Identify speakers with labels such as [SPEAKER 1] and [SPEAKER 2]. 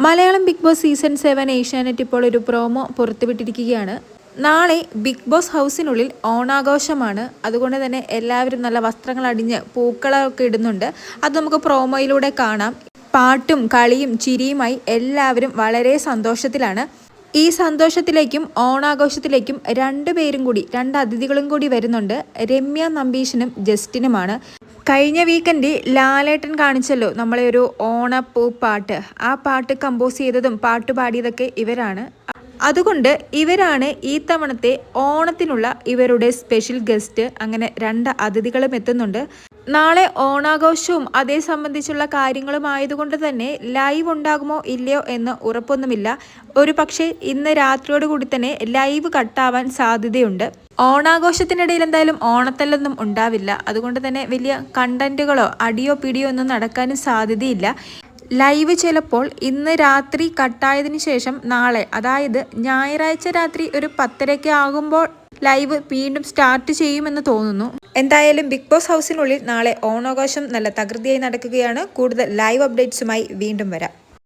[SPEAKER 1] Malayalam Bigg Boss season 7 Asianet ഇപ്പോൾ ഒരു promo പുറത്തുവിട്ടിരിക്കുകയാണ്. നാളെ ബിഗ് ബോസ് ഹൗസിനുള്ളിൽ ഓണാഘോഷമാണ്. അതുകൊണ്ട് തന്നെ എല്ലാവരും നല്ല വസ്ത്രങ്ങൾ അണിഞ്ഞ് പൂക്കളമൊക്കെ ഇടുന്നുണ്ട്. അത് നമുക്ക് പ്രോമോയിലൂടെ കാണാം. പാട്ടും കളിയും ചിരിയുമായി എല്ലാവരും വളരെ സന്തോഷത്തിലാണ്. ഈ സന്തോഷത്തിലേക്കും ഓണാഘോഷത്തിലേക്കും രണ്ട് അതിഥികളും കൂടി വരുന്നുണ്ട്. രമ്യ നമ്പീശനും ജസ്റ്റിനുമാണ്. കഴിഞ്ഞ വീക്കെൻഡ് ലാലേട്ടൻ കാണിച്ചല്ലോ നമ്മളെ ഒരു ഓണപ്പൂ പാട്ട്. ആ പാട്ട് കമ്പോസ് ചെയ്തതും പാട്ട് പാടിയതൊക്കെ ഇവരാണ്. അതുകൊണ്ട് ഇവരാണ് ഈ തവണത്തെ ഓണത്തിനുള്ള ഇവരുടെ സ്പെഷ്യൽ ഗസ്റ്റ്. അങ്ങനെ രണ്ട് അതിഥികളും എത്തുന്നുണ്ട്. നാളെ ഓണാഘോഷവും അതേ സംബന്ധിച്ചുള്ള കാര്യങ്ങളും ആയതുകൊണ്ട് തന്നെ ലൈവ് ഉണ്ടാകുമോ ഇല്ലയോ എന്ന് ഉറപ്പൊന്നുമില്ല. ഒരു പക്ഷേ ഇന്ന് രാത്രിയോടുകൂടി തന്നെ ലൈവ് കട്ടാവാൻ സാധ്യതയുണ്ട്. ഓണാഘോഷത്തിനിടയിൽ എന്തായാലും ഓണത്തല്ലൊന്നും ഉണ്ടാവില്ല. അതുകൊണ്ട് തന്നെ വലിയ കണ്ടന്റുകളോ അടിയോ പിടിയോ ഒന്നും നടക്കാനും സാധ്യതയില്ല. ലൈവ് ചിലപ്പോൾ ഇന്ന് രാത്രി കട്ടായതിനു ശേഷം നാളെ, അതായത് ഞായറാഴ്ച രാത്രി ഒരു 10:30 ആകുമ്പോൾ ലൈവ് വീണ്ടും സ്റ്റാർട്ട് ചെയ്യുമെന്ന് തോന്നുന്നു. എന്തായാലും ബിഗ് ബോസ് ഹൗസിനുള്ളിൽ നാളെ ഓണാഘോഷം നല്ല തകൃതിയായി നടക്കുകയാണ്. കൂടുതൽ ലൈവ് അപ്ഡേറ്റ്സുമായി വീണ്ടും വരാം.